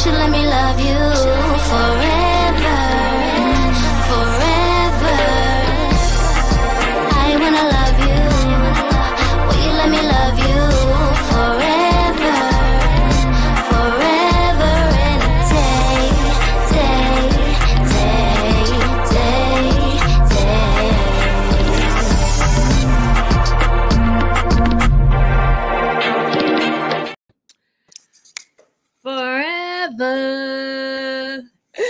should let me love you forever, forever. I wanna love you. Will you let me love you forever, forever and a day, day, day, day, Forever.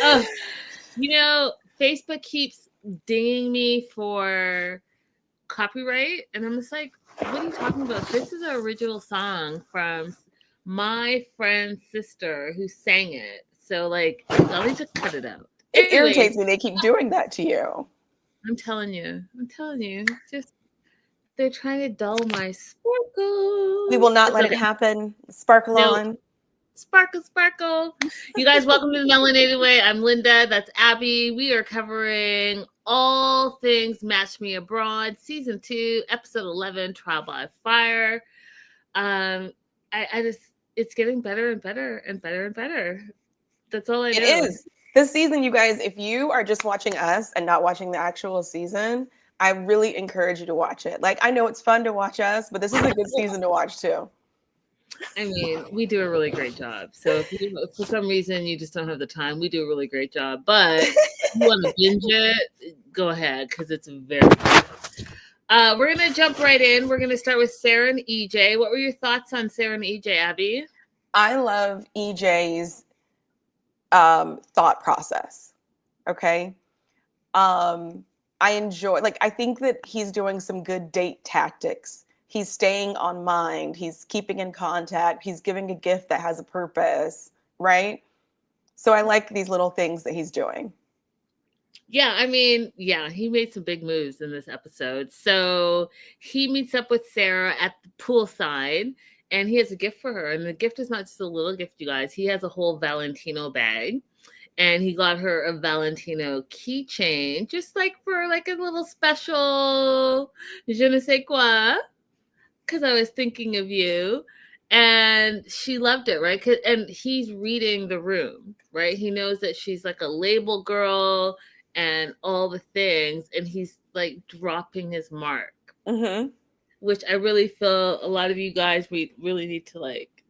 Oh, Facebook keeps dinging me for copyright, and I'm just like, what are you talking about? This is an original song from my friend's sister who sang it. So, like, I'll need to cut it out. It irritates me. They keep doing that to you. I'm telling you. Just they're trying to dull my sparkle. We will not let it happen. Sparkle on. Sparkle, sparkle. You guys, welcome to the Melanated Way. I'm Linda. That's Abby. We are covering all things Match Me Abroad, Season 2, Episode 11, Trial by Fire. It's getting better and better and better and better. That's all I know. It is. This season, you guys, if you are just watching us and not watching the actual season, I really encourage you to watch it. Like, I know it's fun to watch us, but this is a good season to watch too. I mean, we do a really great job. So if for some reason you just don't have the time, we do a really great job. But if you want to binge it, go ahead, because it's very good. We're going to jump right in. We're going to start with Sarah and EJ. What were your thoughts on Sarah and EJ, Abby? I love EJ's thought process. Okay. I enjoy, I think that he's doing some good date tactics. He's staying on mind. He's keeping in contact. He's giving a gift that has a purpose, right? So I like these little things that he's doing. Yeah, I mean, he made some big moves in this episode. So he meets up with Sarah at the poolside, and he has a gift for her. And the gift is not just a little gift, you guys. He has a whole Valentino bag. And he got her a Valentino keychain, just like for like a little special je ne sais quoi, because I was thinking of you. And she loved it, right? And he's reading the room, right? He knows that she's like a label girl and all the things. And he's like dropping his mark, which I really feel a lot of you guys, we really need to like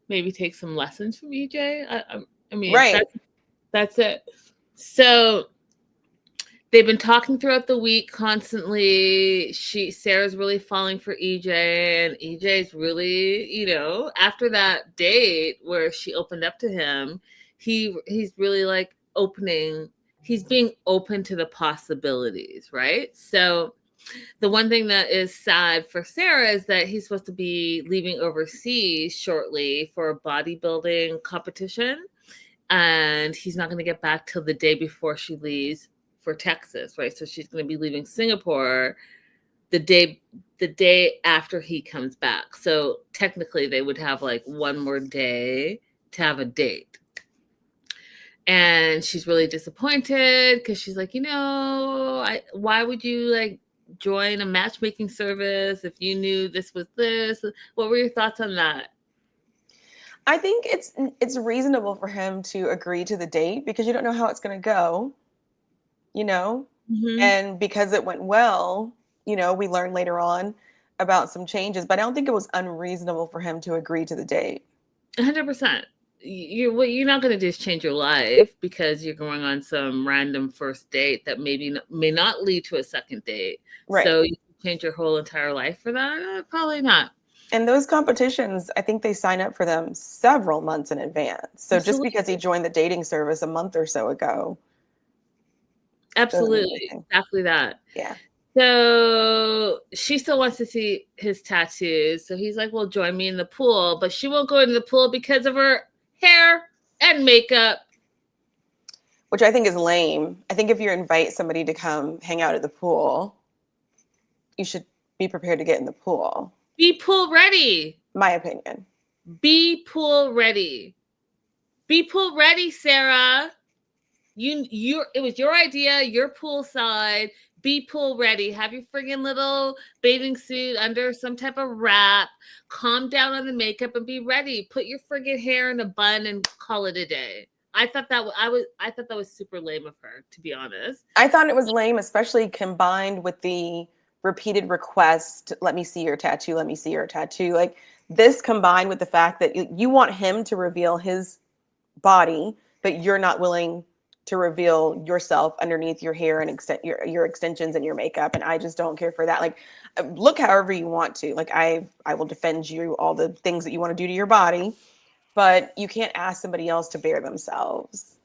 maybe take some lessons from EJ. I mean, right. That's it. So they've been talking throughout the week constantly. Sarah's really falling for EJ, and EJ's really, after that date where she opened up to him, he's really like he's being open to the possibilities, right? So the one thing that is sad for Sarah is that he's supposed to be leaving overseas shortly for a bodybuilding competition. And he's not going to get back till the day before she leaves for Texas, right? So she's going to be leaving Singapore the day after he comes back. So technically they would have like one more day to have a date. And she's really disappointed because she's like, why would you like join a matchmaking service if you knew this was this? What were your thoughts on that? I think it's reasonable for him to agree to the date because you don't know how it's going to go, and because it went well, we learned later on about some changes, but I don't think it was unreasonable for him to agree to the date. 100%. What you're not going to do is change your life because you're going on some random first date that may not lead to a second date. Right. So you can change your whole entire life for that? Probably not. And those competitions, I think they sign up for them several months in advance. So Absolutely. Just because he joined the dating service a month or so ago. Absolutely. Exactly that. Yeah. So she still wants to see his tattoos. So he's like, well, join me in the pool. But she won't go into the pool because of her hair and makeup. Which I think is lame. I think if you invite somebody to come hang out at the pool, you should be prepared to get in the pool. Be pool ready. My opinion. Be pool ready. Be pool ready, Sarah. It was your idea, your poolside. be pool ready. Have your friggin' little bathing suit under some type of wrap. Calm down on the makeup and be ready. Put your friggin' hair in a bun and call it a day. I thought that was super lame of her, to be honest. I thought it was lame, especially combined with the repeated request, let me see your tattoo, let me see your tattoo. Like this combined with the fact that you want him to reveal his body, but you're not willing to reveal yourself underneath your hair and your extensions and your makeup. And I just don't care for that. Like, look however you want to. Like, I will defend you all the things that you want to do to your body, but you can't ask somebody else to bare themselves,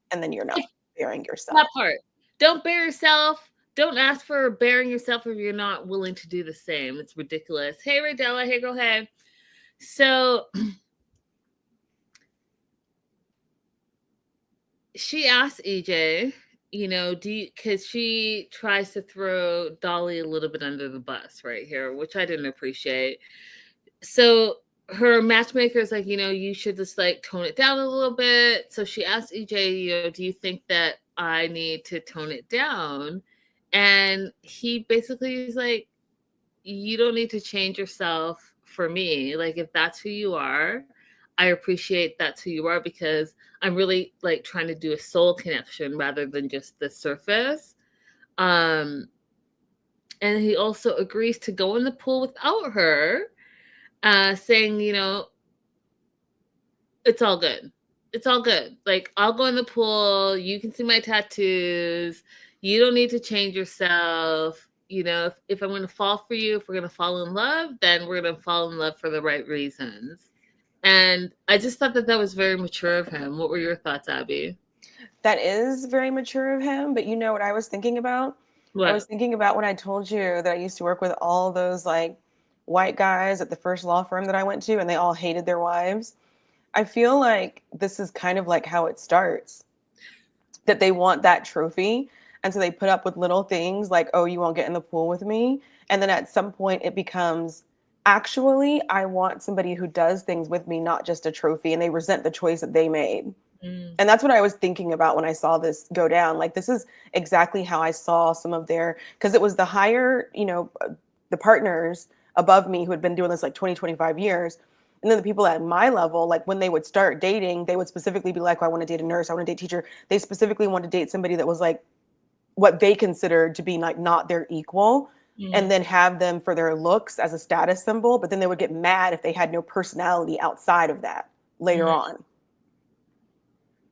and then you're not bearing yourself. That part. Don't bare yourself. Don't ask for bearing yourself if you're not willing to do the same. It's ridiculous. Hey, Radella. Hey, girl. Hey. So she asked EJ, because she tries to throw Dolly a little bit under the bus right here, which I didn't appreciate. So her matchmaker is like, you should just like tone it down a little bit. So she asked EJ, do you think that I need to tone it down? And he basically is like, you don't need to change yourself for me. Like, if that's who you are, I appreciate that's who you are, because I'm really like trying to do a soul connection rather than just the surface. And he also agrees to go in the pool without her, saying, it's all good. It's all good. Like, I'll go in the pool. You can see my tattoos. You don't need to change yourself. If I'm going to fall for you, if we're going to fall in love, then we're going to fall in love for the right reasons. And I just thought that was very mature of him. What were your thoughts, Abby? That is very mature of him. But you know what I was thinking about? What? I was thinking about when I told you that I used to work with all those like white guys at the first law firm that I went to, and they all hated their wives. I feel like this is kind of like how it starts, that they want that trophy. And so they put up with little things like, oh, you won't get in the pool with me. And then at some point it becomes, actually, I want somebody who does things with me, not just a trophy. And they resent the choice that they made. Mm. And that's what I was thinking about when I saw this go down. Like, this is exactly how I saw some of their, because it was the higher, the partners above me who had been doing this like 20, 25 years. And then the people at my level, like when they would start dating, they would specifically be like, oh, I want to date a nurse, I want to date a teacher. They specifically want to date somebody that was like what they considered to be like not their equal, and then have them for their looks as a status symbol. But then they would get mad if they had no personality outside of that later on.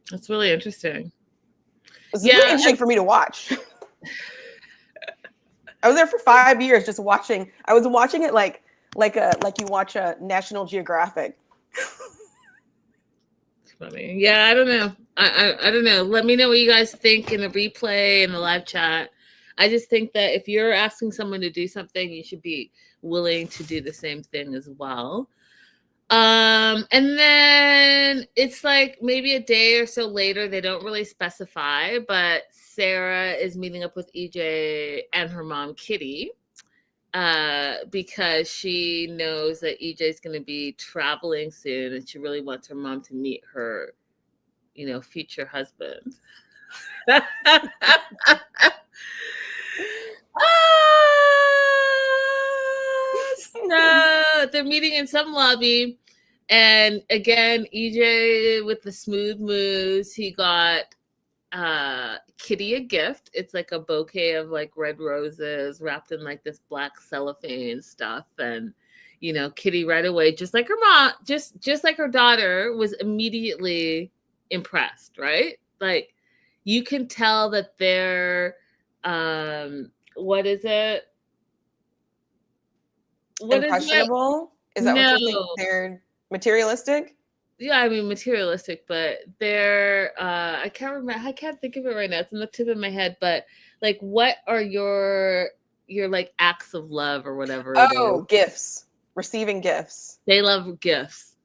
That's really interesting. It's really interesting for me to watch. I was there for 5 years just watching. I was watching it like you watch a National Geographic. Funny. Yeah, I don't know. I don't know. Let me know what you guys think in the replay and the live chat. I just think that if you're asking someone to do something, you should be willing to do the same thing as well. And then it's like maybe a day or so later, they don't really specify, but Sarah is meeting up with EJ and her mom, Kitty, because she knows that EJ is going to be traveling soon, and she really wants her mom to meet her, future husband. So they're meeting in some lobby, and again, EJ with the smooth moves. He got Kitty a gift. It's like a bouquet of like red roses wrapped in like this black cellophane stuff, and Kitty right away, just like her mom, just like her daughter, was immediately impressed, right? Like, you can tell that they're what is it? Impressionable? Is that what you're saying? They're materialistic? Yeah, I mean materialistic, but they're I can't remember, I can't think of it right now. It's on the tip of my head, but like, what are your like acts of love or whatever it is? Gifts. Receiving gifts. They love gifts.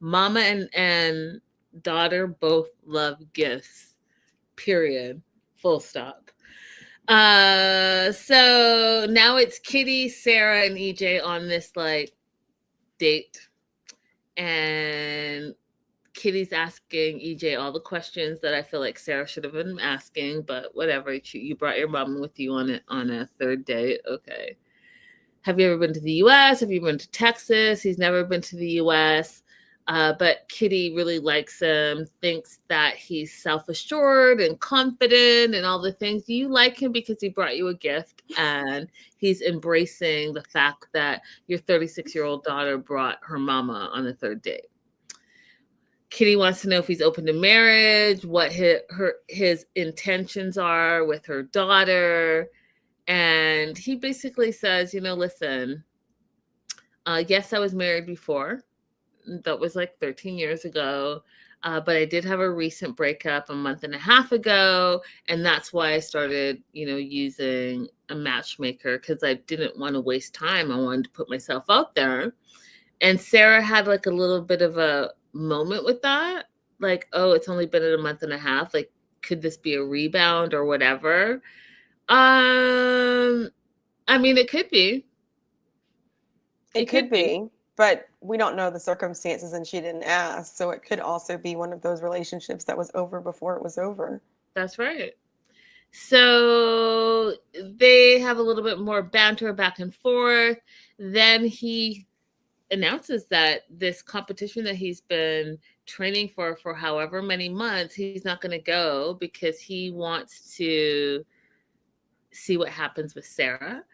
Mama and daughter both love gifts. Period. Full stop. So now it's Kitty, Sarah, and EJ on this like date, and Kitty's asking EJ all the questions that I feel like Sarah should have been asking, but whatever. You brought your mom with you on a third date. Okay. Have you ever been to the US? Have you been to Texas? He's never been to the US. But Kitty really likes him, thinks that he's self-assured and confident and all the things. You like him because he brought you a gift and he's embracing the fact that your 36-year-old daughter brought her mama on the third date. Kitty wants to know if he's open to marriage, what his intentions are with her daughter. And he basically says, listen, yes, I was married before. That was like 13 years ago. But I did have a recent breakup a month and a half ago. And that's why I started, using a matchmaker, because I didn't want to waste time. I wanted to put myself out there. And Sarah had like a little bit of a moment with that. Like, oh, it's only been a month and a half. Like, could this be a rebound or whatever? I mean, it could be. It could be, but we don't know the circumstances and she didn't ask. So it could also be one of those relationships that was over before it was over. That's right. So they have a little bit more banter back and forth. Then he announces that this competition that he's been training for however many months, he's not going to go because he wants to see what happens with Sarah.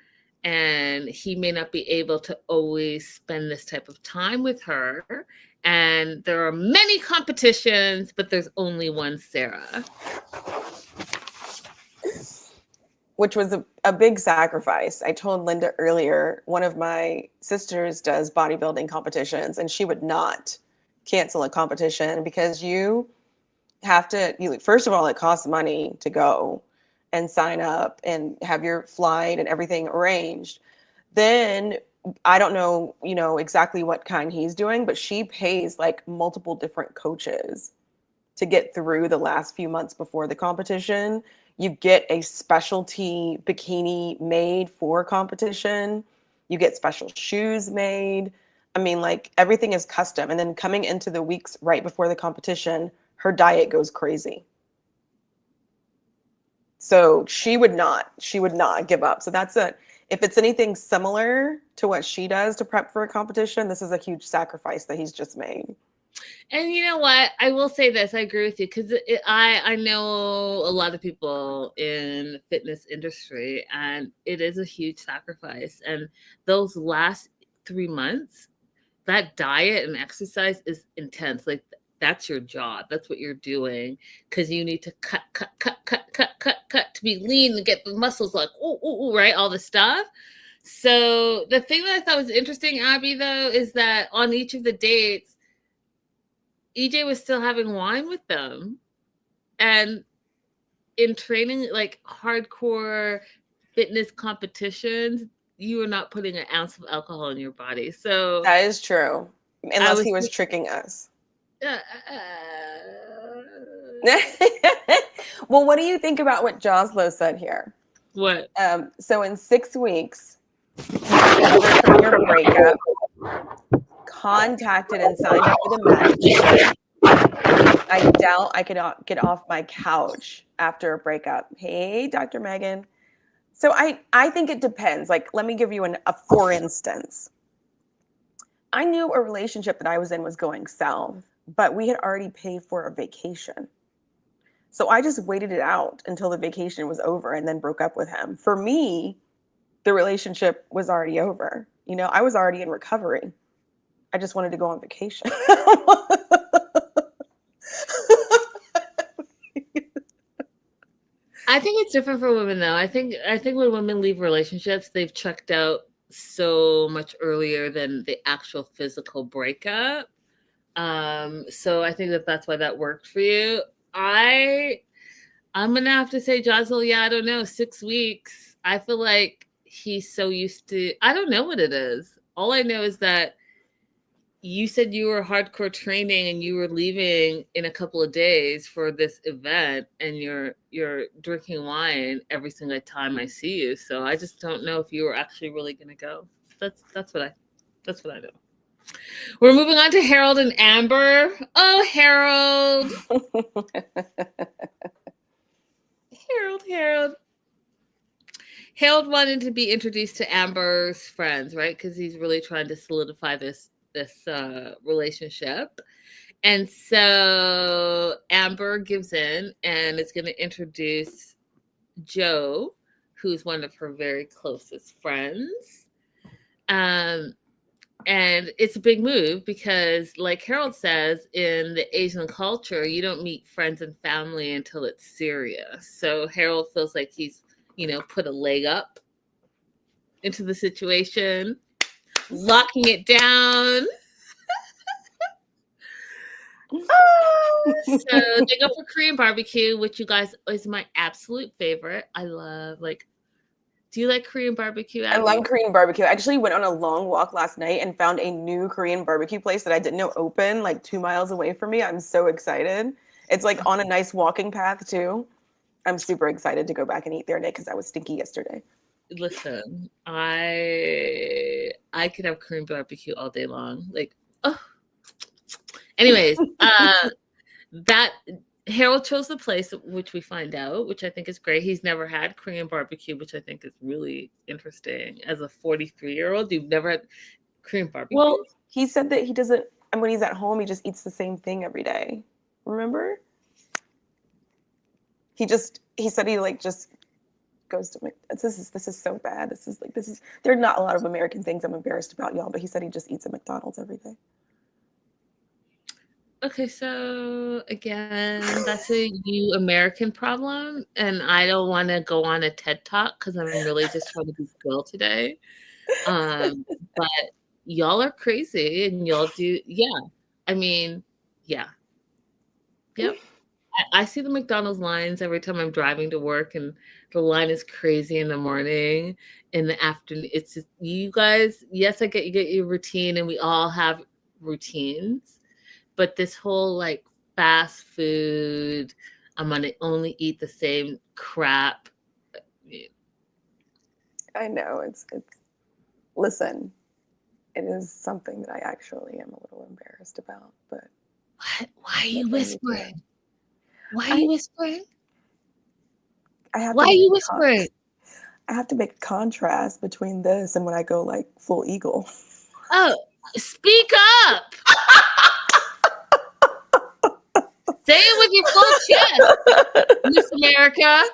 And he may not be able to always spend this type of time with her. And there are many competitions, but there's only one Sarah. Which was a big sacrifice. I told Linda earlier, one of my sisters does bodybuilding competitions, and she would not cancel a competition because you have to, first of all, it costs money to go and sign up and have your flight and everything arranged. Then I don't know, exactly what kind he's doing, but she pays like multiple different coaches to get through the last few months before the competition. You get a specialty bikini made for competition. You get special shoes made. I mean, like everything is custom. And then coming into the weeks right before the competition, her diet goes crazy. So she would not give up. So if it's anything similar to what she does to prep for a competition, this is a huge sacrifice that he's just made. And you know what? I will say this. I agree with you because I know a lot of people in the fitness industry, and it is a huge sacrifice. And those last 3 months, that diet and exercise is intense. Like that's your job. That's what you're doing because you need to cut to be lean and get the muscles like, ooh, right? All the stuff. So the thing that I thought was interesting, Abby, though, is that on each of the dates, EJ was still having wine with them. And in training, like hardcore fitness competitions, you are not putting an ounce of alcohol in your body. So that is true. Unless he was tricking us. Well, what do you think about what Joslo said here? What? So in 6 weeks, recovered from your breakup, contacted and signed up with a matchmaker. I doubt I could get off my couch after a breakup. Hey, Dr. Megan. So I think it depends. Like, let me give you a for instance. I knew a relationship that I was in was going south, but we had already paid for a vacation. So I just waited it out until the vacation was over and then broke up with him. For me, the relationship was already over. I was already in recovery. I just wanted to go on vacation. I think it's different for women, though. I think when women leave relationships, they've checked out so much earlier than the actual physical breakup. So I think that's why that worked for you. I'm gonna have to say, Joslo, yeah, I don't know, 6 weeks. I feel like he's so used to, I don't know what it is. All I know is that you said you were hardcore training and you were leaving in a couple of days for this event, and you're drinking wine every single time I see you. So I just don't know if you were actually really gonna go. That's what I know. We're moving on to Harold and Amber. Oh, Harold. Harold. Harold wanted to be introduced to Amber's friends, right? Because he's really trying to solidify this relationship. And so Amber gives in and is going to introduce Joe, who's one of her very closest friends. And it's a big move because, like Harold says, in the Asian culture, you don't meet friends and family until it's serious. So Harold feels like he's, put a leg up into the situation, locking it down. So they go for Korean barbecue, which you guys is my absolute favorite. I love, do you like Korean barbecue, Abby? I love Korean barbecue. I actually went on a long walk last night and found a new Korean barbecue place that I didn't know open 2 miles away from me. I'm so excited. It's on a nice walking path too. I'm super excited to go back and eat there today because I was stinky yesterday. Listen, I could have Korean barbecue all day long. Anyways, that Harold chose the place, which we find out, which I think is great. He's never had Korean barbecue, which I think is really interesting. As a 43-year-old, you've never had Korean barbecue? Well, he said that he doesn't, and when he's at home, he just eats the same thing every day. Remember? He said he just goes to this is so bad. There are not a lot of American things I'm embarrassed about, y'all, but he said he just eats at McDonald's every day. Okay, so again, that's a you American problem, and I don't want to go on a TED Talk because I'm really just trying to be girl today. But y'all are crazy, and y'all do, yeah. I mean, yeah, yep. I see the McDonald's lines every time I'm driving to work, and the line is crazy in the morning, in the afternoon. It's just, you guys. Yes, I get you get your routine, and we all have routines. But this whole fast food, I'm gonna only eat the same crap. I know it's. Listen, it is something that I actually am a little embarrassed about. But what? Why are you whispering? Why are you whispering? Why are you whispering? I have to make a contrast between this and when I go full eagle. Oh, speak up! Say it with your full chest, Miss America.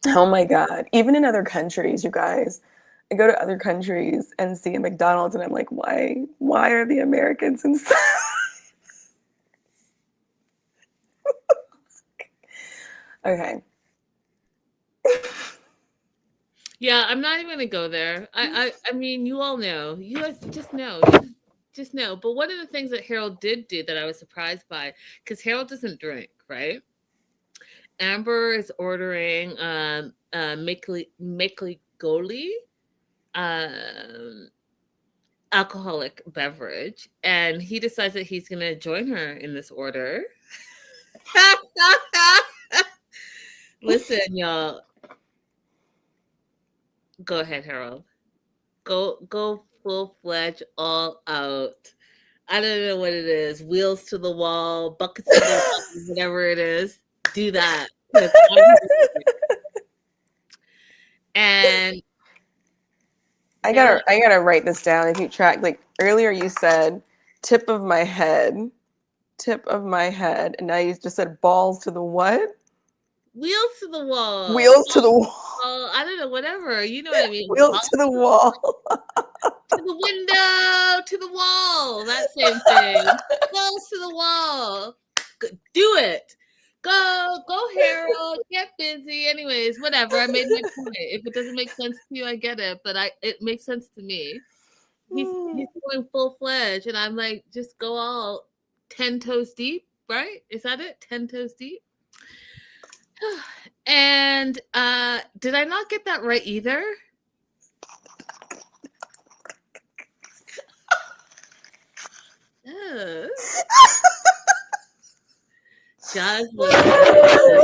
Oh my God. Even in other countries, you guys, I go to other countries and see a McDonald's and I'm like, why are the Americans inside? Okay. Yeah, I'm not even gonna go there. I mean, you all know. You guys just know. Just know. But one of the things that Harold did do that I was surprised by, because Harold doesn't drink, right? Amber is ordering Makely Goli, alcoholic beverage, and he decides that he's gonna join her in this order. Listen, y'all. Go ahead, Harold. Go full-fledged, all out. I don't know what it is. Wheels to the wall, buckets to the wall, whatever it is. Do that. And I gotta write this down and keep track. Earlier you said tip of my head, and now you just said balls to the what? Wheels to the wall. Wheels to the wall. Oh, I don't know, whatever. You know what I mean. Wheels to the wall. To the window, to the wall. That same thing. Balls to the wall. Do it. Go, Harold. Get busy. Anyways, whatever. I made my point. If it doesn't make sense to you, I get it. But it makes sense to me. He's going full-fledged, and I'm like, just go all 10 toes deep, right? Is that it? 10 toes deep? And did I not get that right either? Jasmine. Oh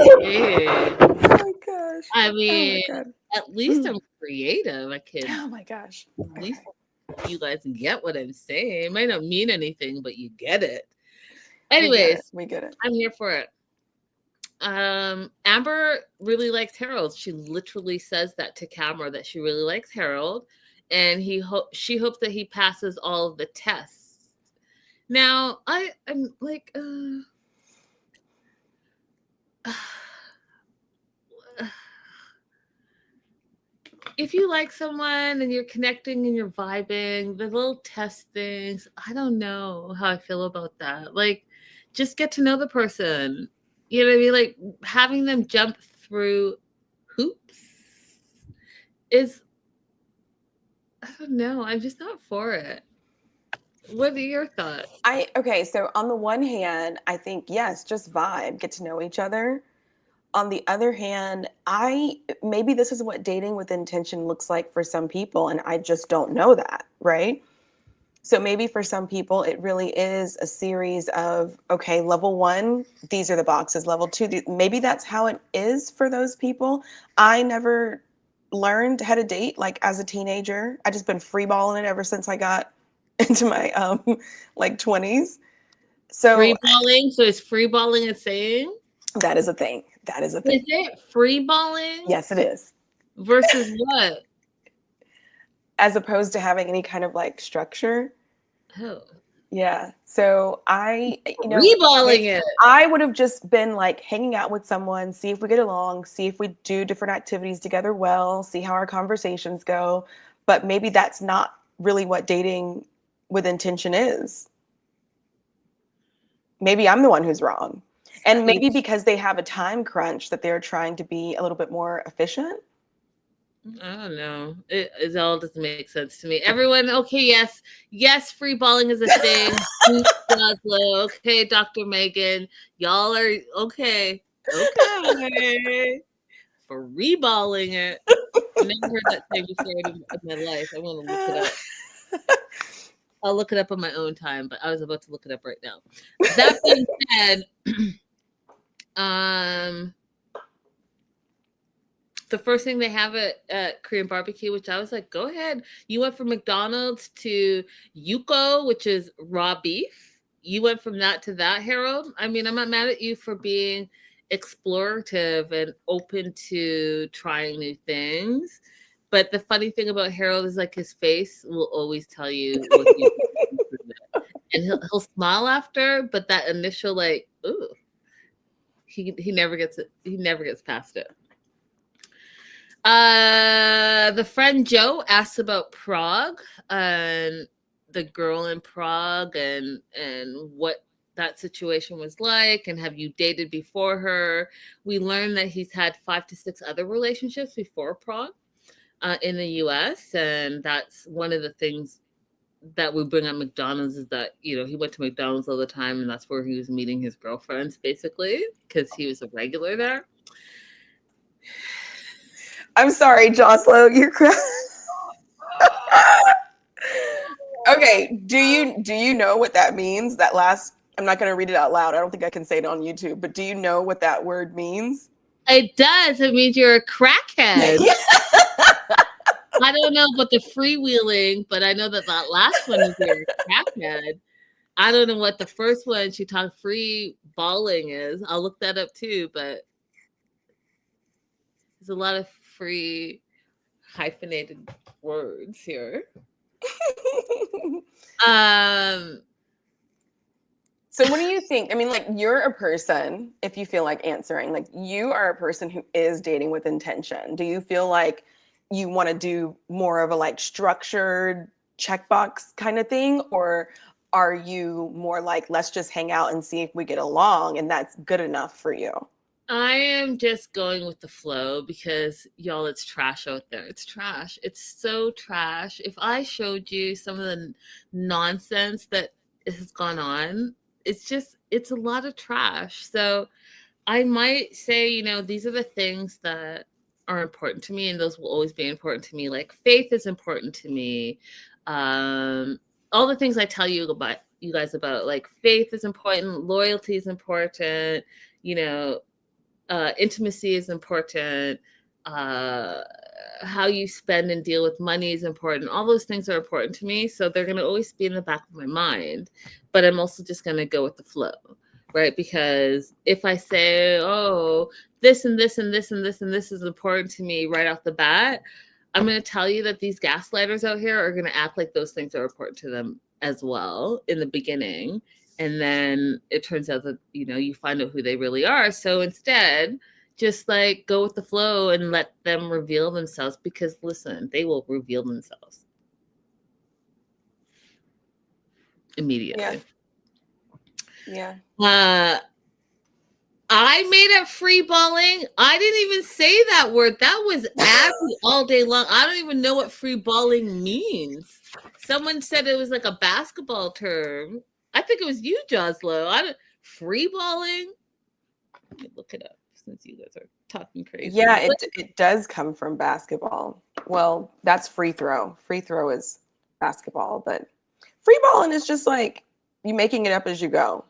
my gosh. I Oh mean, my god. at least I'm creative. I can Oh my gosh. at least you guys get what I'm saying. It might not mean anything, but you get it. Anyways, We get it. I'm here for it. Amber really likes Harold. She literally says that to camera that she really likes Harold, and she hopes that he passes all of the tests. Now, I'm like, if you like someone and you're connecting and you're vibing, the little test things, I don't know how I feel about that. Like, just get to know the person. You know what I mean? Like, having them jump through hoops is, I don't know. I'm just not for it. What are your thoughts? Okay, so on the one hand, I think yes, just vibe, get to know each other. On the other hand, maybe this is what dating with intention looks like for some people, and I just don't know that, right? So maybe for some people, it really is a series of, okay, level 1, these are the boxes. Level 2, maybe that's how it is for those people. I never learned how to date like as a teenager. I just been freeballing it ever since I got into my like 20s. So Free balling? So is free balling a saying? that is a thing. That is a Is thing. it free balling? Yes, it is. Versus what? As opposed to having any kind of like structure. Oh. Yeah. So Free balling it. I would have just been like hanging out with someone, see if we get along, see if we do different activities together well, see how our conversations go. But maybe that's not really what dating with intention is. Maybe I'm the one who's wrong. And maybe because they have a time crunch that they're trying to be a little bit more efficient. I don't know. It all doesn't make sense to me. Everyone, okay, yes, free balling is a thing. Okay, Dr. Megan, y'all are okay. Free balling it. I never heard that thing before in my life. I want to look it up. I'll look it up on my own time, but I was about to look it up right now. That being said, the first thing they have at Korean barbecue, which I was like, go ahead. You went from McDonald's to Yuko, which is raw beef. You went from that to that, Harold. I mean, I'm not mad at you for being explorative and open to trying new things. But the funny thing about Harold is like his face will always tell you what you and he'll smile after, but that initial like, ooh, he never gets it. He never gets past it. The friend Joe asked about Prague and the girl in Prague and what that situation was like, and have you dated before her? We learned that he's had 5 to 6 other relationships before Prague in the US, and that's one of the things that we bring up McDonald's is that, you know, he went to McDonald's all the time and that's where he was meeting his girlfriends basically because he was a regular there. I'm sorry, Joslo, you're okay. Do you know what that means? That last, I'm not going to read it out loud. I don't think I can say it on YouTube, but do you know what that word means? It does. It means you're a crackhead. I don't know about the freewheeling, but I know that last one is you're a crackhead. I don't know what the first one she talked free balling is. I'll look that up too, but there's a lot of free hyphenated words here. So what do you think? I mean, like, you're a person, if you feel like answering, like you are a person who is dating with intention. Do you feel like you want to do more of a like structured checkbox kind of thing? Or are you more like, let's just hang out and see if we get along and that's good enough for you? I am just going with the flow because y'all, it's trash out there. It's trash. It's so trash. If I showed you some of the nonsense that has gone on, it's a lot of trash. So I might say, you know, these are the things that are important to me and those will always be important to me. Like faith is important to me. All the things I tell you guys about, like faith is important, loyalty is important, you know, intimacy is important. Uh, how you spend and deal with money is important. All those things are important to me. So they're going to always be in the back of my mind. But I'm also just going to go with the flow, right? Because if I say, oh, this and this and this and this and this is important to me right off the bat, I'm going to tell you that these gaslighters out here are going to act like those things are important to them as well in the beginning. And then it turns out that, you know, you find out who they really are. So instead, just like go with the flow and let them reveal themselves, because listen, they will reveal themselves immediately. Yeah. I made up free balling. I didn't even say that word. That was Abby all day long. I don't even know what free balling means. Someone said it was like a basketball term. I think it was you, Joslo. Free balling. Let me look it up since you guys are talking crazy. Yeah, it does come from basketball. Well, that's free throw. Free throw is basketball, but free balling is just like you making it up as you go.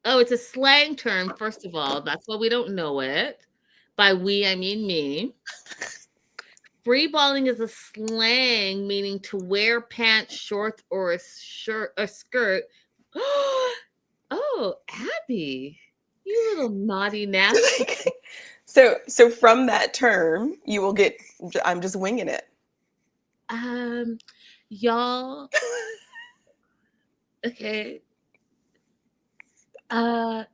Oh, it's a slang term, first of all. That's why we don't know it. By we, I mean me. Free balling is a slang meaning to wear pants, shorts, or a skirt. Oh, Abby, you little naughty nasty. So from that term, you will get. I'm just winging it. Y'all. Okay.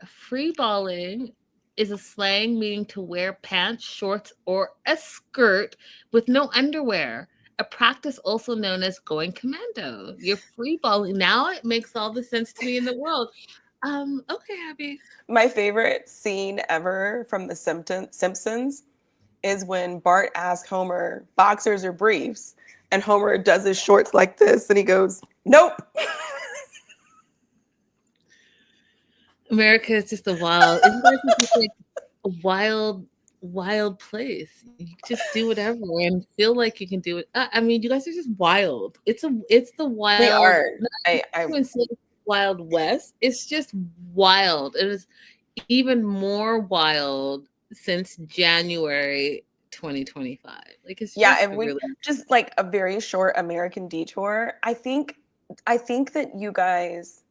Free balling is a slang meaning to wear pants, shorts, or a skirt with no underwear. A practice also known as going commando. You're free balling. Now it makes all the sense to me in the world. Okay, Abby. My favorite scene ever from The Simpsons is when Bart asks Homer, boxers or briefs? And Homer does his shorts like this and he goes, nope. America is just a wild, isn't that just like a wild place? You just do whatever and feel like you can do it. I mean, you guys are just wild. It's the wild. We are. I wouldn't say Wild West. It's just wild. It is even more wild since January 2025. Like it's yeah, just and we really just like a very short American detour. I think that you guys,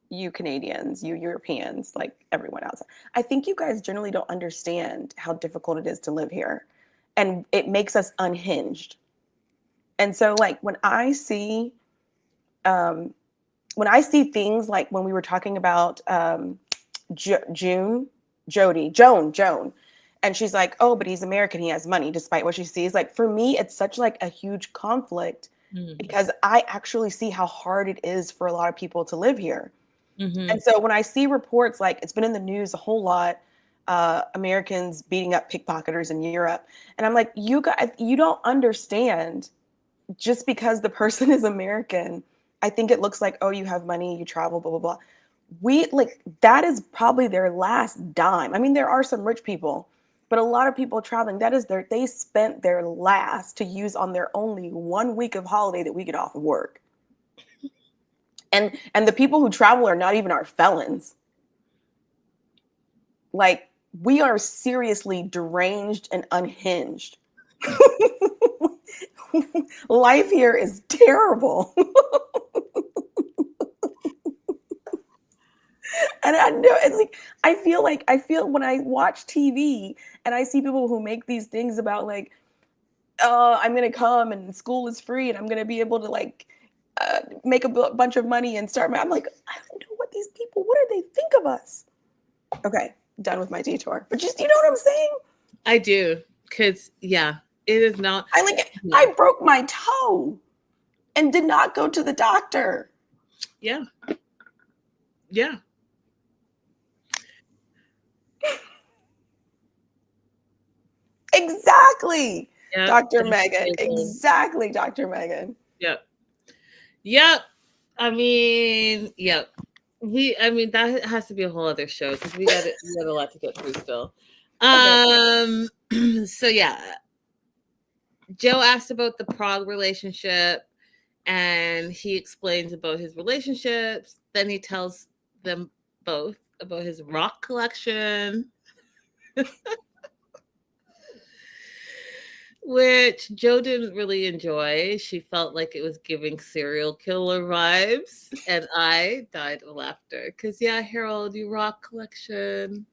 you Canadians, you Europeans, like everyone else, I think you guys generally don't understand how difficult it is to live here. And it makes us unhinged. And so like when I see things like when we were talking about Joan, and she's like, oh, but he's American, he has money, despite what she sees. Like for me, it's such like a huge conflict because I actually see how hard it is for a lot of people to live here. And so when I see reports like it's been in the news a whole lot, Americans beating up pickpocketers in Europe, and I'm like, you guys, you don't understand. Just because the person is American, I think it looks like, oh, you have money, you travel, blah, blah, blah. We like that is probably their last dime. I mean, there are some rich people, but a lot of people traveling, that is they spent their last to use on their only 1 week of holiday that we get off of work. And the people who travel are not even our felons. Like we are seriously deranged and unhinged. Life here is terrible. And I know it's like I feel when I watch TV and I see people who make these things about like, I'm gonna come and school is free and I'm gonna be able to like make a bunch of money and start I'm like, I don't know what these people, what do they think of us? Okay, done with my detour. But just, you know what I'm saying? I do, because yeah, it is not. I broke my toe and did not go to the doctor. Yeah. Yeah. Exactly. Yep, Dr. Megan. Exactly, Dr. Megan. Yep. Yep. I mean, yep. That has to be a whole other show because we got a lot to get through still. So yeah. Joe asked about the Prague relationship and he explains about his relationships. Then he tells them both about his rock collection, which Joe didn't really enjoy. She felt like it was giving serial killer vibes, and I died of laughter because, yeah, Harold, your rock collection,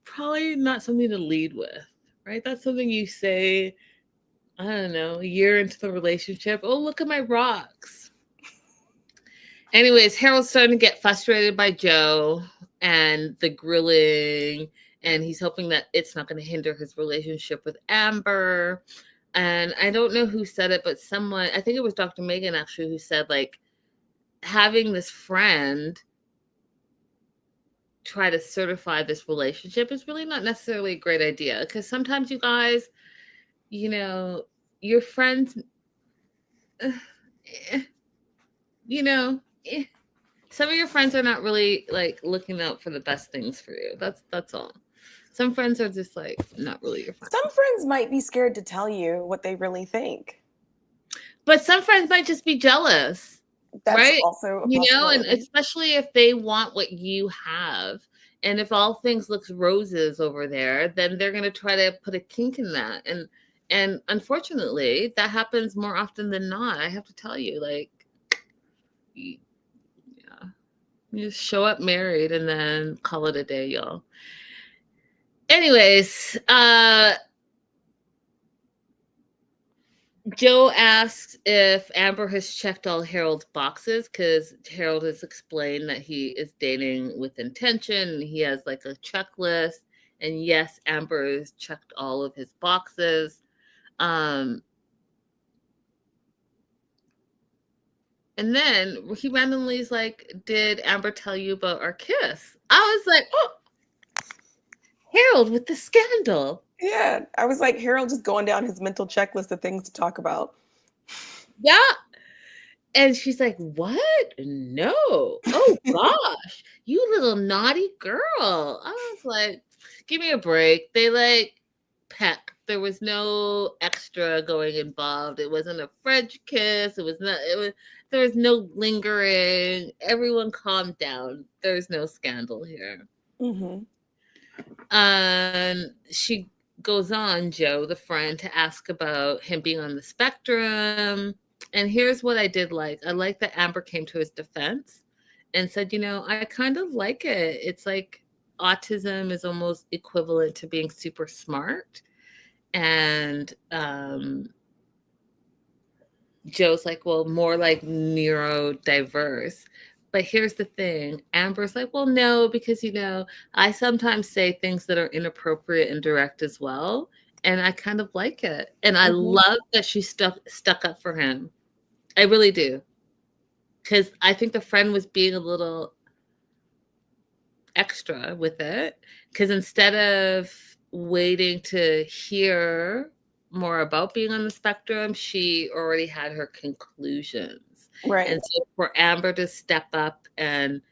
probably not something to lead with, right? That's something you say, I don't know, a year into the relationship. Oh, look at my rocks. Anyways, Harold's starting to get frustrated by Joe and the grilling, and he's hoping that it's not going to hinder his relationship with Amber. And I don't know who said it, but someone, I think it was Dr. Megan actually, who said, like, having this friend try to certify this relationship is really not necessarily a great idea, because sometimes you guys, you know, your friends, eh, you know, eh, some of your friends are not really like looking out for the best things for you. That's all. Some friends are just like not really your friends. Some friends might be scared to tell you what they really think. But some friends might just be jealous. That's right? also a You know, and possibility. especially if they want what you have. And if all things looks roses over there, then they're going to try to put a kink in that. And unfortunately, that happens more often than not. I have to tell you, like, yeah, you just show up married and then call it a day, y'all. Anyways, Joe asks if Amber has checked all Harold's boxes, because Harold has explained that he is dating with intention and he has like a checklist. And yes, Amber has checked all of his boxes. And then he randomly is like, "Did Amber tell you about our kiss?" I was like, "Oh, Harold with the scandal." Yeah, I was like, Harold just going down his mental checklist of things to talk about. Yeah. And she's like, "What? No. Oh gosh, you little naughty girl." I was like, "Give me a break." They like peck. There was no extra going involved. It wasn't a French kiss. It was not. It was. There was no lingering. Everyone calmed down. There's no scandal here. Mm-hmm. And she goes on, Joe, the friend, to ask about him being on the spectrum. And here's what I did like. I like that Amber came to his defense and said, I kind of like it. It's like autism is almost equivalent to being super smart. And Joe's like, well, more like neurodiverse. But here's the thing. Amber's like, well, no, because, I sometimes say things that are inappropriate and direct as well. And I kind of like it. And I Mm-hmm. love that she stuck up for him. I really do. Because I think the friend was being a little extra with it. Because instead of waiting to hear more about being on the spectrum, she already had her conclusions. Right. And so for Amber to step up and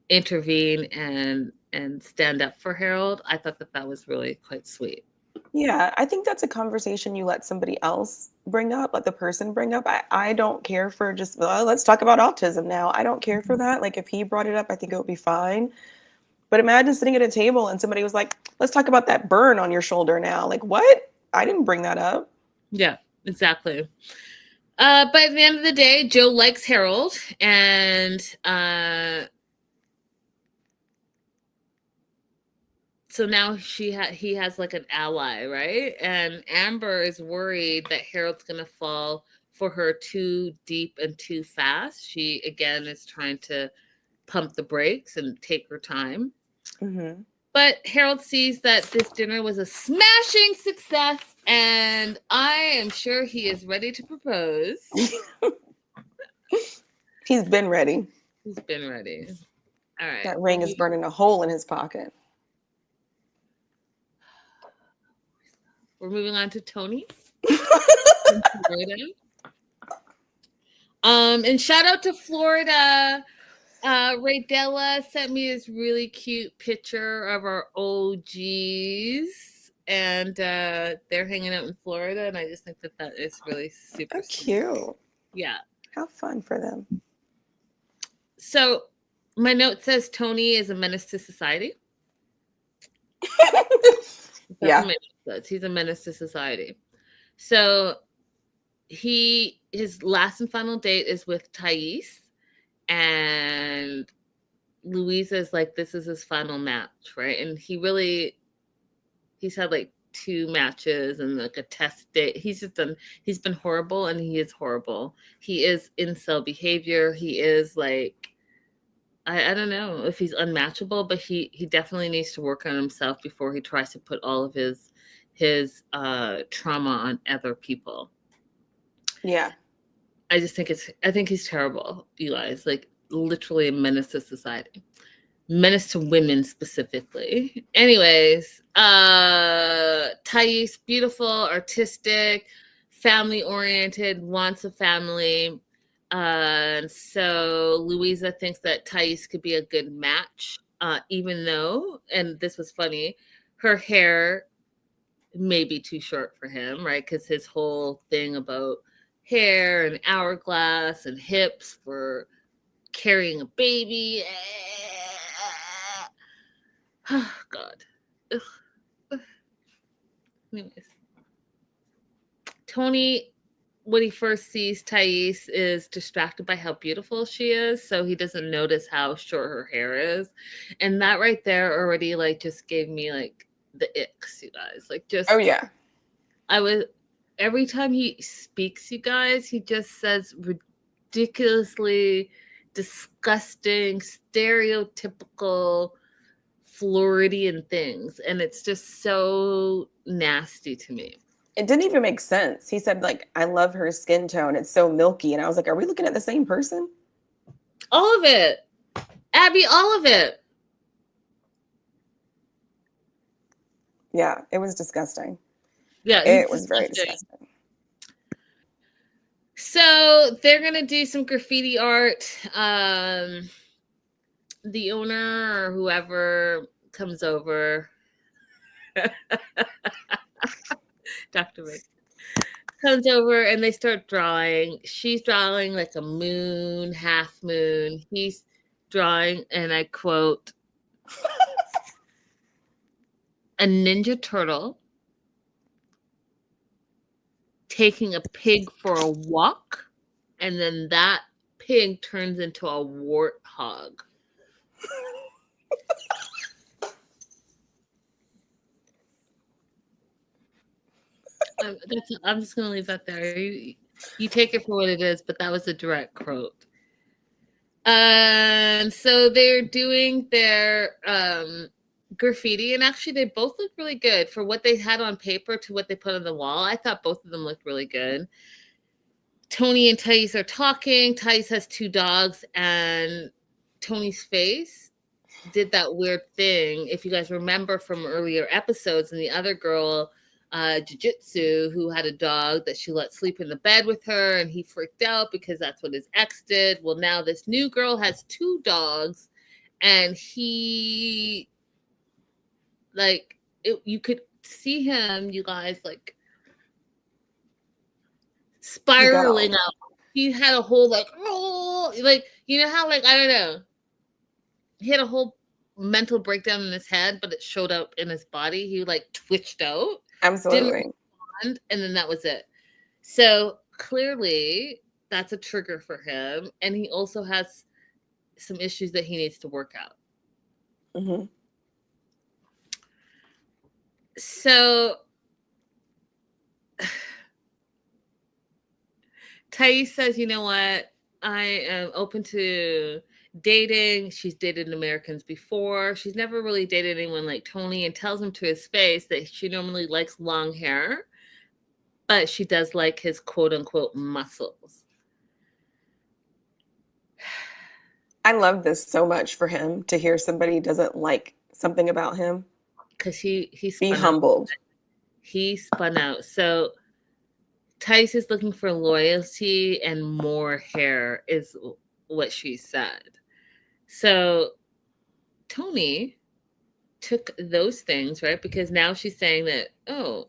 intervene and stand up for Harold, I thought that was really quite sweet. Yeah, I think that's a conversation you let somebody else bring up, let the person bring up. I don't care for just, well, let's talk about autism now. I don't care for that. Like if he brought it up, I think it would be fine. But imagine sitting at a table and somebody was like, let's talk about that burn on your shoulder now. Like, what? I didn't bring that up. Yeah, exactly. But at the end of the day, Joe likes Harold, and so now he has like an ally, right? And Amber is worried that Harold's gonna fall for her too deep and too fast. She again is trying to pump the brakes and take her time. Mm-hmm. But Harold sees that this dinner was a smashing success, and I am sure he is ready to propose. He's been ready. He's been ready. All right. That ring is burning a hole in his pocket. We're moving on to Tony. And shout out to Florida. Ray Della sent me this really cute picture of our OGs, and they're hanging out in Florida, and I just think that is really super How cute. Yeah. How fun for them. So My note says Tony is a menace to society. That's Yeah. what my note says. He's a menace to society. So his last and final date is with Thais, and Louisa is like, this is his final match, right? And he's had like 2 matches and like a test date. He's been horrible, and he is horrible. He is incel behavior. He is like, I don't know if he's unmatchable, but he definitely needs to work on himself before he tries to put all of his trauma on other people. Yeah. I think he's terrible, you guys. Like, literally a menace to society. Menace to women specifically. Anyways, Thais, beautiful, artistic, family oriented, wants a family. So Louisa thinks that Thais could be a good match, even though, and this was funny, her hair may be too short for him, right? Because his whole thing about hair and hourglass and hips for carrying a baby. Oh, God. Ugh. Anyways. Tony, when he first sees Thais, is distracted by how beautiful she is, so he doesn't notice how short her hair is. And that right there already, like, just gave me, like, the icks, you guys. Like, just... Oh, yeah. Every time he speaks, you guys, he just says ridiculously disgusting, stereotypical Floridian things, and it's just so nasty to me. It didn't even make sense. He said, like, I love her skin tone. It's so milky. And I was like, are we looking at the same person? All of it. Abby, all of it. Yeah, it was disgusting. Yeah, it was very disgusting. So they're going to do some graffiti art. The owner or whoever comes over, Dr. Rick, comes over and they start drawing. She's drawing like a moon, half moon. He's drawing, and I quote, a ninja turtle taking a pig for a walk, and then that pig turns into a warthog. I'm just going to leave that there. You take it for what it is, but that was a direct quote. So they're doing their graffiti, and actually they both look really good for what they had on paper to what they put on the wall. I thought both of them looked really good. Tony and Thais are talking. Thais has 2 dogs, and Tony's face did that weird thing. If you guys remember from earlier episodes, and the other girl, Jiu-Jitsu, who had a dog that she let sleep in the bed with her, and he freaked out because that's what his ex did. Well, now this new girl has 2 dogs, and he, like, you could see him, you guys, like, spiraling out. He had a whole, like, oh, like, you know how, like, I don't know, he had a whole mental breakdown in his head, but it showed up in his body. He, like, twitched out. Absolutely. And then that was it. So clearly that's a trigger for him, and he also has some issues that he needs to work out. Mm-hmm. So Thais says, you know what? I am open to dating. She's dated Americans before. She's never really dated anyone like Tony, and tells him to his face that she normally likes long hair, but she does like his quote unquote muscles. I love this so much for him, to hear somebody doesn't like something about him. Because he be humbled. He spun out. So Thais is looking for loyalty and more hair, is what she said. So Tony took those things, right? Because now she's saying that, oh,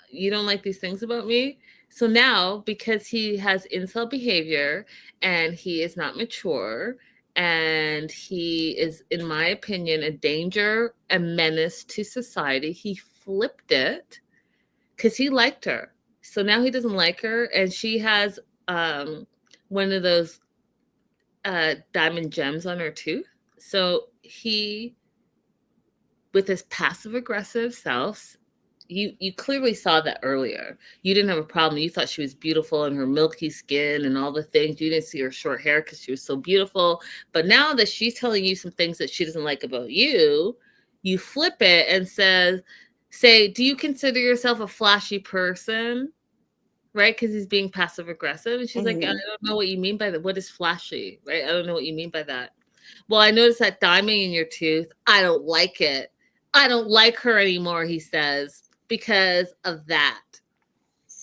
you don't like these things about me? So now, because he has incel behavior and he is not mature and he is, in my opinion, a danger, a menace to society, he flipped it because he liked her. So now he doesn't like her, and she has one of those diamond gems on her tooth. So he, with his passive aggressive self, you clearly saw that earlier. You didn't have a problem. You thought she was beautiful and her milky skin and all the things. You didn't see her short hair because she was so beautiful. But now that she's telling you some things that she doesn't like about you, you flip it and say, do you consider yourself a flashy person? Right? Because he's being passive aggressive. And she's like, I Mhm. don't know what you mean by that. What is flashy? Right? I don't know what you mean by that. Well, I noticed that diamond in your tooth. I don't like it. I don't like her anymore, he says, because of that.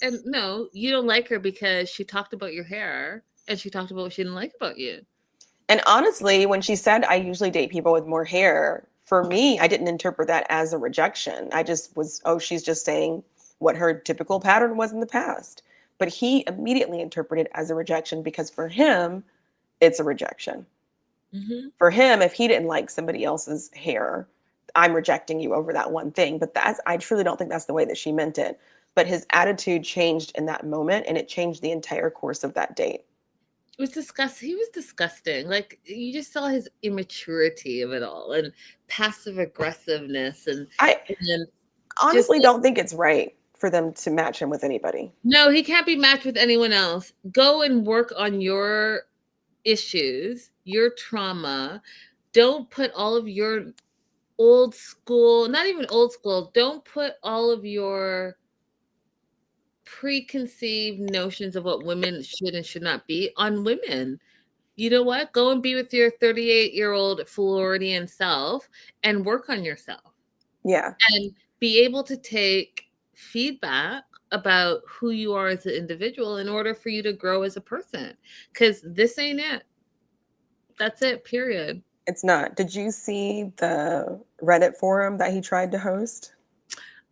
And no, you don't like her because she talked about your hair and she talked about what she didn't like about you. And honestly, when she said, I usually date people with more hair, for me, I didn't interpret that as a rejection. I just was, oh, she's just saying what her typical pattern was in the past. But he immediately interpreted it as a rejection because for him, it's a rejection. Mm-hmm. For him, if he didn't like somebody else's hair, I'm rejecting you over that one thing. But I truly don't think that's the way that she meant it. But his attitude changed in that moment, and it changed the entire course of that date. It was disgusting. He was disgusting. Like, you just saw his immaturity of it all and passive aggressiveness I and just honestly like, don't think it's right for them to match him with anybody. no, he can't be matched with anyone else. Go and work on your issues, your trauma. Don't put all of your old school, not even old school, don't put all of your preconceived notions of what women should and should not be on women. You know what? Go and be with your 38-year-old Floridian self and work on yourself Yeah. and be able to take feedback about who you are as an individual in order for you to grow as a person. Because this ain't it. That's it, period. It's not. Did you see the Reddit forum that he tried to host?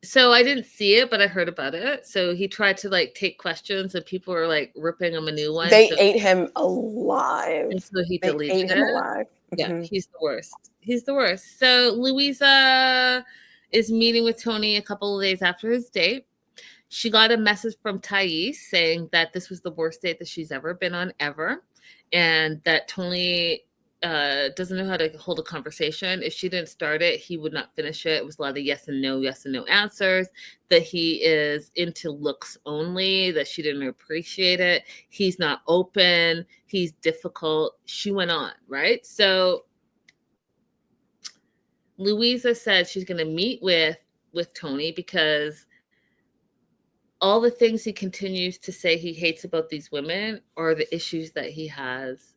So I didn't see it, but I heard about it. So he tried to like take questions and people were like ripping him a new one. They So, ate him alive. and so he They deleted ate him it. alive. Yeah, Mhm. he's the worst. He's the worst. So Louisa is meeting with Tony a couple of days after his date. She got a message from Thais saying that this was the worst date that she's ever been on ever, and that Tony doesn't know how to hold a conversation. If she didn't start it, he would not finish it. It was a lot of yes and no answers. That he is into looks only. That she didn't appreciate it. He's not open. He's difficult. She went on, right? So Louisa said she's going to meet with Tony because all the things he continues to say he hates about these women are the issues that he has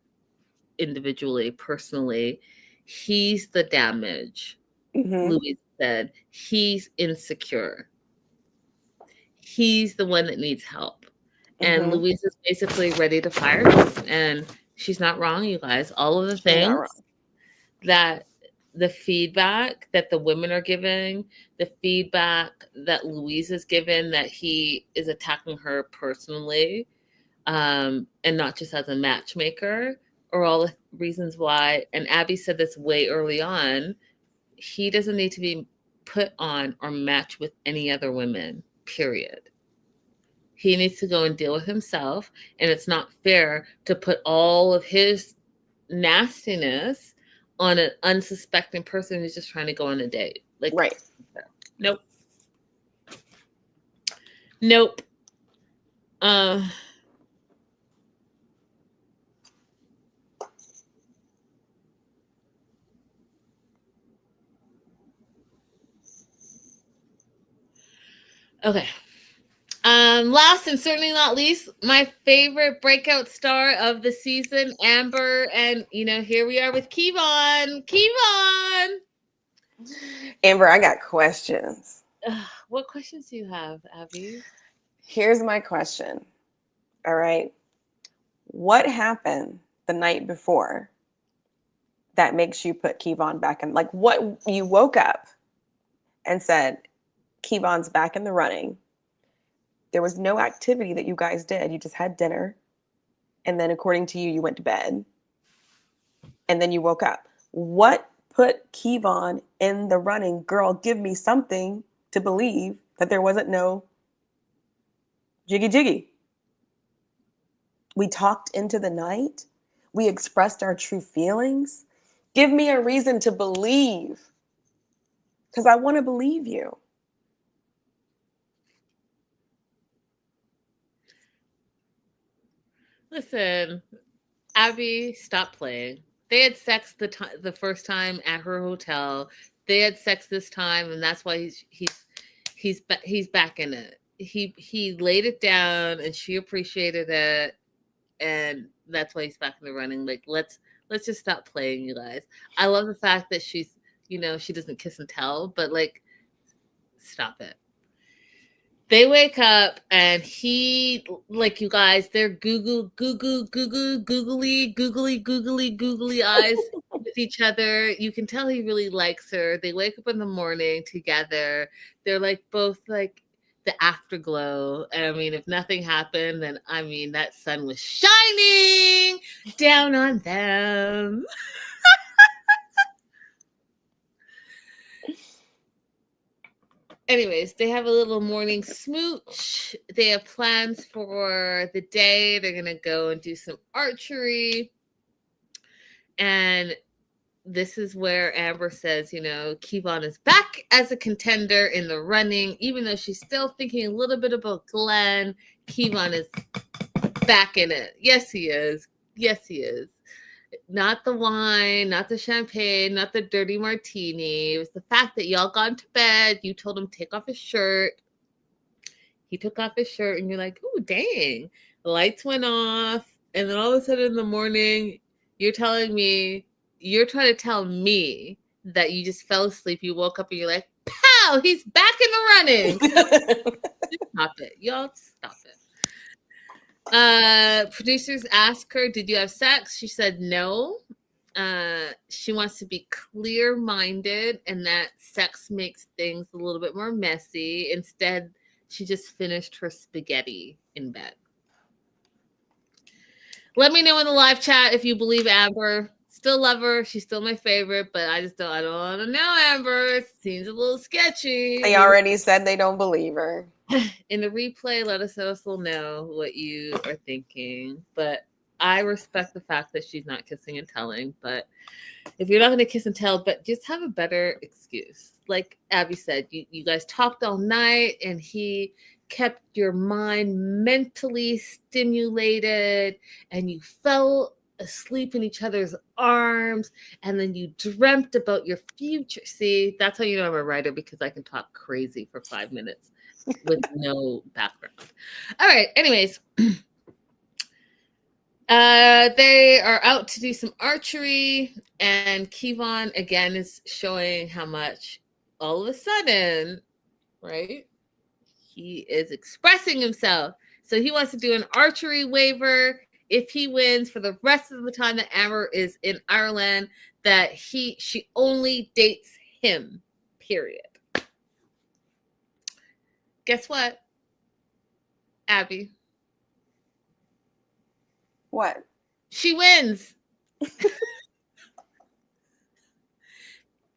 individually, personally. He's the damage. Mhm. Louise said he's insecure. He's the one that needs help. And Mhm. Louise is basically ready to fire him. And she's not wrong, you guys. All of the She's not wrong. things that the feedback that the women are giving, the feedback that Louise is given, that he is attacking her personally, and not just as a matchmaker, are all the reasons why. And Abby said this way early on. He doesn't need to be put on or matched with any other women. Period. He needs to go and deal with himself, and it's not fair to put all of his nastiness on an unsuspecting person who's just trying to go on a date. Like, Right. nope. Nope. Uh, okay. Last and certainly not least, my favorite breakout star of the season, Amber, and here we are with Kevon. Kevon! Amber, I got questions. What questions do you have, Abby? Here's my question. All right. What happened the night before that makes you put Kevon back in? Like, what you woke up and said, Kevon's back in the running. There was no activity that you guys did. You just had dinner. And then, according to you, you went to bed. And then you woke up. What put Kevon in the running? Girl, give me something to believe that there wasn't no jiggy jiggy. We talked into the night. We expressed our true feelings. Give me a reason to believe, because I want to believe you. Listen, Abby, stop playing. They had sex the first time at her hotel. They had sex this time, and that's why he's back in it. He laid it down, and she appreciated it, and that's why he's back in the running. Like, let's just stop playing, you guys. I love the fact that she's, she doesn't kiss and tell, but like, stop it. They wake up and he, like, you guys, they're googly eyes with each other. You can tell he really likes her. They wake up in the morning together. They're like both like the afterglow. And I mean, if nothing happened, then I mean, that sun was shining down on them. Anyways, they have a little morning smooch. They have plans for the day. They're going to go and do some archery. And this is where Amber says, Kevon is back as a contender in the running. Even though she's still thinking a little bit about Glenn, Kevon is back in it. Yes, he is. Yes, he is. Not the wine, not the champagne, not the dirty martini. It was the fact that y'all got into bed. You told him take off his shirt. He took off his shirt, and you're like, "Oh, dang!" The lights went off, and then all of a sudden in the morning, you're trying to tell me that you just fell asleep. You woke up, and you're like, "Pow! He's back in the running." Stop it, y'all! Stop it. Producers asked her, "Did you have sex?" She said no. She wants to be clear-minded, and that sex makes things a little bit more messy. Instead, she just finished her spaghetti in bed. Let me know in the live chat if you believe Amber. Still love her. She's still my favorite, but I don't want to know Amber. It seems a little sketchy. They already said they don't believe her. In the replay, let us also know what you are thinking. But I respect the fact that she's not kissing and telling. But if you're not going to kiss and tell, but just have a better excuse. Like Abby said, you guys talked all night, and he kept your mind mentally stimulated, and you fell asleep in each other's arms, and then you dreamt about your future. See, that's how you know I'm a writer, because I can talk crazy for 5 minutes with no background. All right. Anyways, they are out to do some archery, and Kevon again is showing how much all of a sudden, right? He is expressing himself. So he wants to do an archery waiver if he wins for the rest of the time that Amber is in Ireland, that she only dates him, period. Guess what, Abby? What? She wins.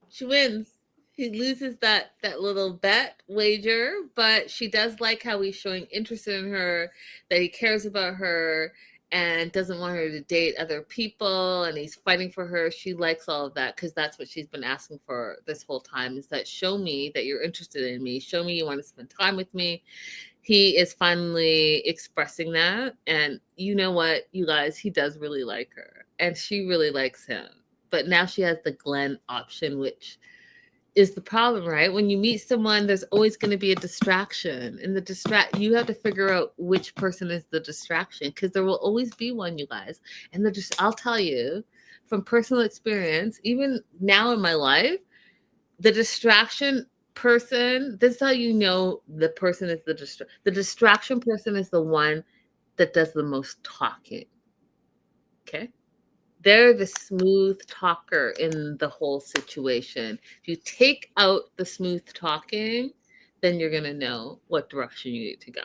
She wins. He loses that little bet wager, but she does like how he's showing interest in her, that he cares about her and doesn't want her to date other people, and he's fighting for her. She likes all of that, because that's what she's been asking for this whole time, is that show me that you're interested in me. Show me you want to spend time with me. He is finally expressing that, and you know what, you guys, he does really like her, and she really likes him. But now she has the Glenn option, which is the problem, right? When you meet someone, there's always going to be a distraction, and you have to figure out which person is the distraction, because there will always be one, you guys. And I'll tell you from personal experience, even now in my life, the distraction person, this is how you know the person is the distraction person is the one that does the most talking. Okay? They're the smooth talker in the whole situation. If you take out the smooth talking, then you're going to know what direction you need to go.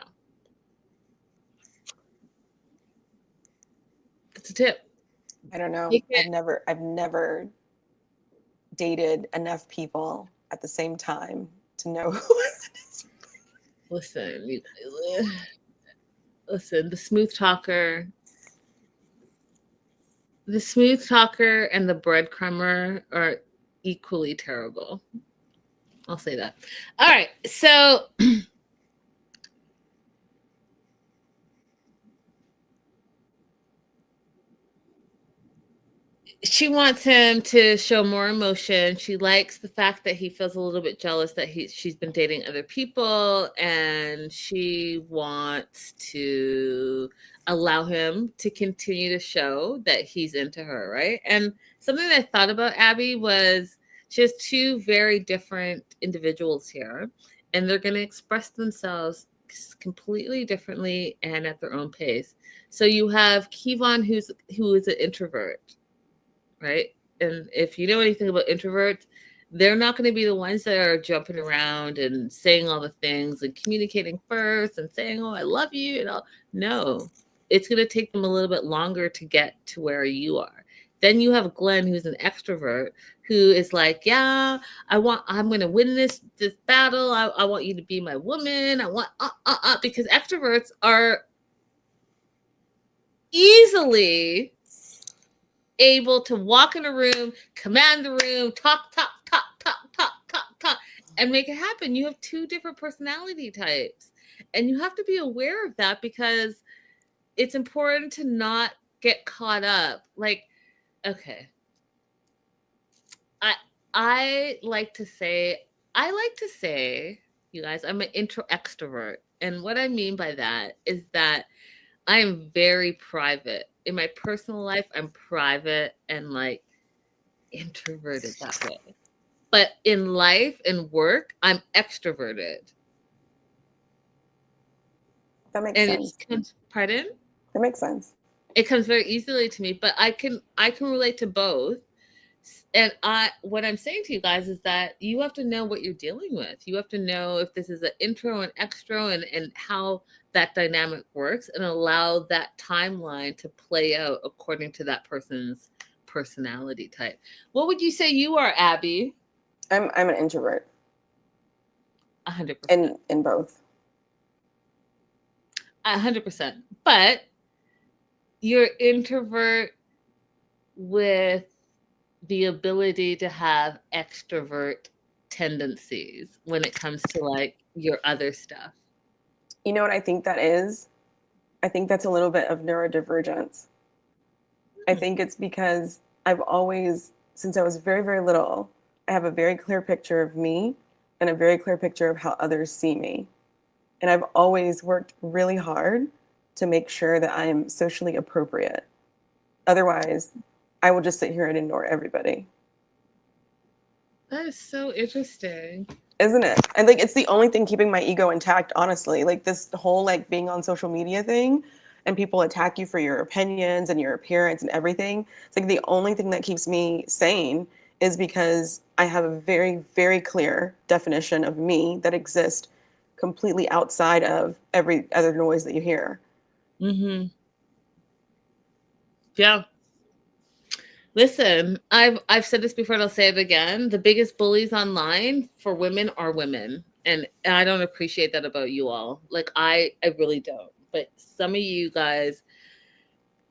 It's a tip. I don't know. Take I've it. never dated enough people at the same time to know who Listen, listen. The smooth talker and the breadcrumber are equally terrible. I'll say that. All right. So she wants him to show more emotion. She likes the fact that he feels a little bit jealous that she's been dating other people, and she wants to allow him to continue to show that he's into her, right? And something that I thought about Abby was she has two very different individuals here, and they're going to express themselves completely differently and at their own pace. So you have Kevon, who is an introvert, right? And if you know anything about introverts, they're not going to be the ones that are jumping around and saying all the things and communicating first and saying, "Oh, I love you," and all. No, it's going to take them a little bit longer to get to where you are. Then you have Glenn, who's an extrovert, who is like, "Yeah, I'm going to win this battle. I want you to be my woman. I want because extroverts are easily able to walk in a room, command the room, talk, and make it happen. You have two different personality types. And you have to be aware of that because it's important to not get caught up. Like, okay. I like to say, you guys, I'm an intro extrovert. And what I mean by that is that I am very private. In my personal life, I'm private and like introverted that way. But in life and work, I'm extroverted. That makes And sense. it comes, pardon? That makes sense. It comes very easily to me, but I can relate to both. And what I'm saying to you guys is that you have to know what you're dealing with. You have to know if this is an intro and extro and how that dynamic works and allow that timeline to play out according to that person's personality type. What would you say you are, Abby? I'm an introvert 100%. in both. 100%. But you're introvert with the ability to have extrovert tendencies when it comes to like your other stuff. You know what I think that is? I think that's a little bit of neurodivergence. I think it's because I've always, since I was very, very little, I have a very clear picture of me and a very clear picture of how others see me. And I've always worked really hard to make sure that I am socially appropriate. Otherwise, I will just sit here and ignore everybody. That is so interesting. Isn't it? And like it's the only thing keeping my ego intact, honestly. Like this whole like being on social media thing and people attack you for your opinions and your appearance and everything. It's like the only thing that keeps me sane is because I have a very, very clear definition of me that exists completely outside of every other noise that you hear. Mm-hmm. Yeah. Listen, I've said this before and I'll say it again. The biggest bullies online for women are women. And I don't appreciate that about you all. Like I really don't. But some of you guys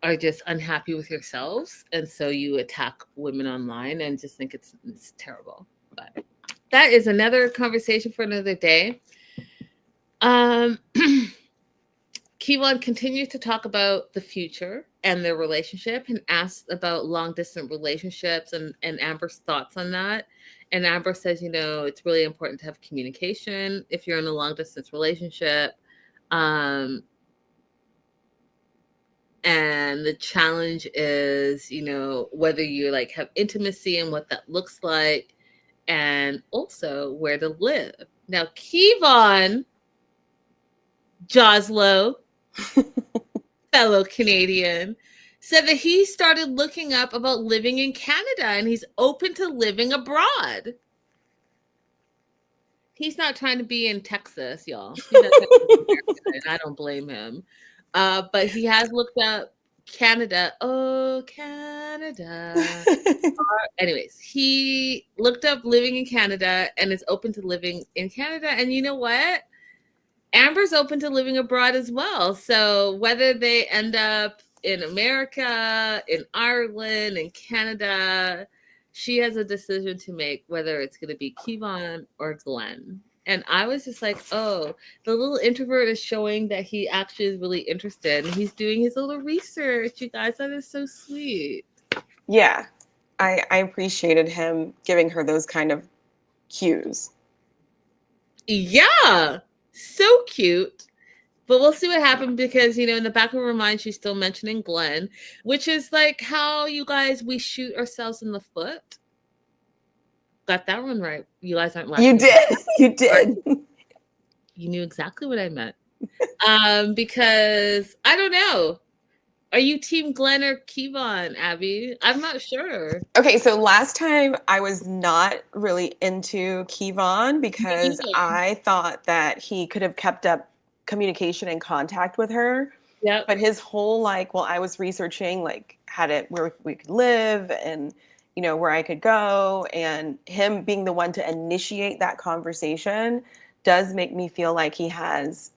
are just unhappy with yourselves. And so you attack women online and just think it's terrible. But that is another conversation for another day. Kevon continues to talk about the future and their relationship and asks about long distance relationships and Amber's thoughts on that. And Amber says, it's really important to have communication if you're in a long distance relationship. And the challenge is, whether you like have intimacy and what that looks like, and also where to live. Now, Kevon Joslo, fellow Canadian, said that he started looking up about living in Canada and he's open to living abroad. He's not trying to be in Texas, y'all. He's not trying to be in America, and I don't blame him. But he has looked up Canada. Oh, Canada. Anyways, he looked up living in Canada and is open to living in Canada. And you know what? Amber's open to living abroad as well. So whether they end up in America, in Ireland, in Canada, she has a decision to make whether it's going to be Kevon or Glenn. And I was just like, oh, the little introvert is showing that he actually is really interested. And he's doing his little research. You guys, that is so sweet. Yeah, I appreciated him giving her those kind of cues. Yeah, so cute. But we'll see what happens because, in the back of her mind, she's still mentioning Glenn, which is like how you guys, we shoot ourselves in the foot. Got that one right. You guys aren't watching. You did. You did. You knew exactly what I meant. Because I don't know. Are you team Glenn or Kevon, Abby? I'm not sure. Okay, so last time I was not really into Kevon because I thought that he could have kept up communication and contact with her. Yeah. But his whole I was researching where we could live and where I could go, and him being the one to initiate that conversation does make me feel like he has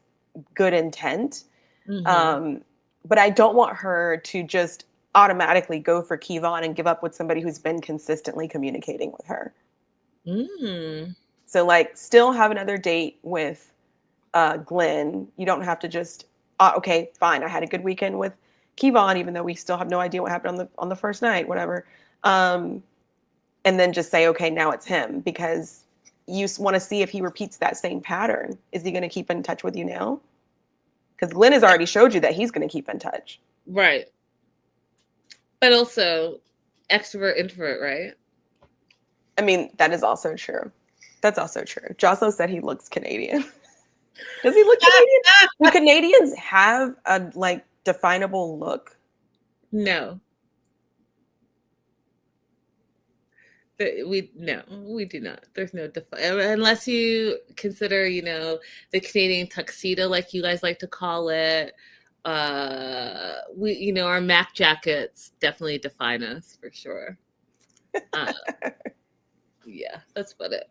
good intent. Mm-hmm. But I don't want her to just automatically go for Kevon and give up with somebody who's been consistently communicating with her. Mm. So still have another date with Glenn. You don't have to just okay, fine. I had a good weekend with Kevon, even though we still have no idea what happened on the first night, whatever. And then just say, okay, now it's him, because you want to see if he repeats that same pattern. Is he going to keep in touch with you now? Because Glenn has already showed you that he's going to keep in touch. Right. But also extrovert, introvert, right? I mean, that is also true. That's also true. Jocelyn said he looks Canadian. Does he look Canadian? Do Canadians have a definable look? No. We do not. There's no unless you consider, the Canadian tuxedo, like you guys like to call it. We, our Mac jackets definitely define us for sure. Yeah, that's about it.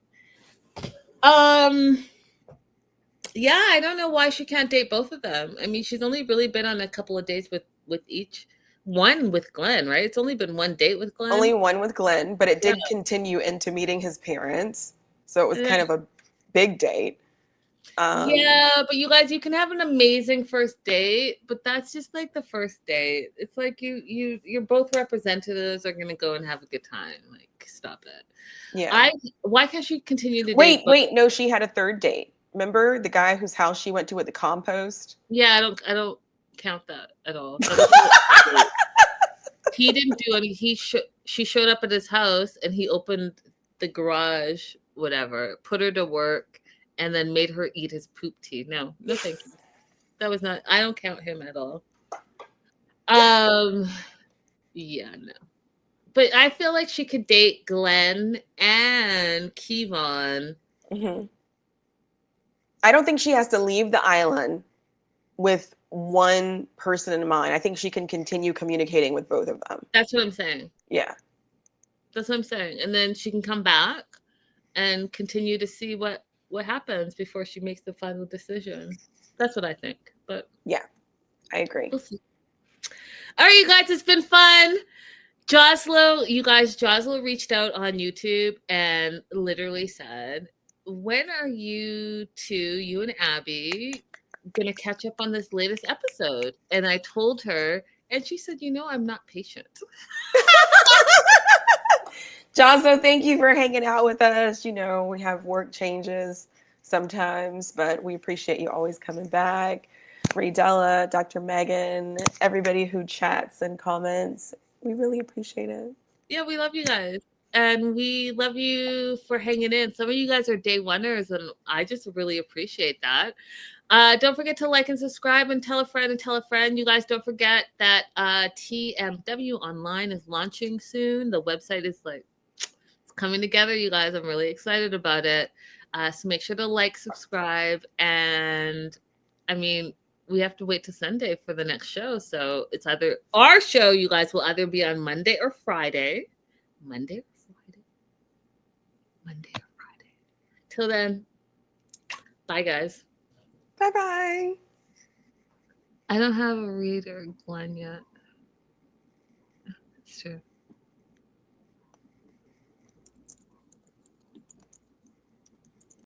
Yeah, I don't know why she can't date both of them. I mean, she's only really been on a couple of dates with each. One with Glenn, right? It's only been one date with Glenn. Only one with Glenn, but it did continue into meeting his parents. So it was kind of a big date. Yeah, but you guys, you can have an amazing first date, but that's just like the first date. It's like you're both representatives are gonna go and have a good time. Like, stop it. Yeah. Why can't she continue to wait? date? No, she had a third date. Remember the guy whose house she went to with the compost? Yeah, I don't count that at all. He didn't do any. She showed up at his house and he opened the garage, whatever, put her to work, and then made her eat his poop tea. No, thank you. That was not. I don't count him at all. Yeah, no. But I feel like she could date Glenn and Kevon. Mm-hmm. I don't think she has to leave the island with one person in mind. I think she can continue communicating with both of them. That's what I'm saying. Yeah. That's what I'm saying. And then she can come back and continue to see what happens before she makes the final decision. That's what I think. But yeah, I agree. We'll see. All right, you guys, it's been fun. Joslo reached out on YouTube and literally said, when are you and Abby, going to catch up on this latest episode? And I told her, and she said, I'm not patient. Joslo, thank you for hanging out with us. We have work changes sometimes, but we appreciate you always coming back. Radella, Dr. Megan, everybody who chats and comments. We really appreciate it. Yeah, we love you guys. And we love you for hanging in. Some of you guys are day oneers, and I just really appreciate that. Don't forget to like and subscribe and tell a friend and tell a friend. You guys don't forget that TMW Online is launching soon. The website is it's coming together, you guys. I'm really excited about it. So make sure to like, subscribe, and I mean, we have to wait to Sunday for the next show. So it's either our show, you guys, will either be on Monday or Friday. Monday or Friday. Monday or Friday. Till then, bye, guys. Bye-bye. I don't have a reader, Glenn, yet. It's true.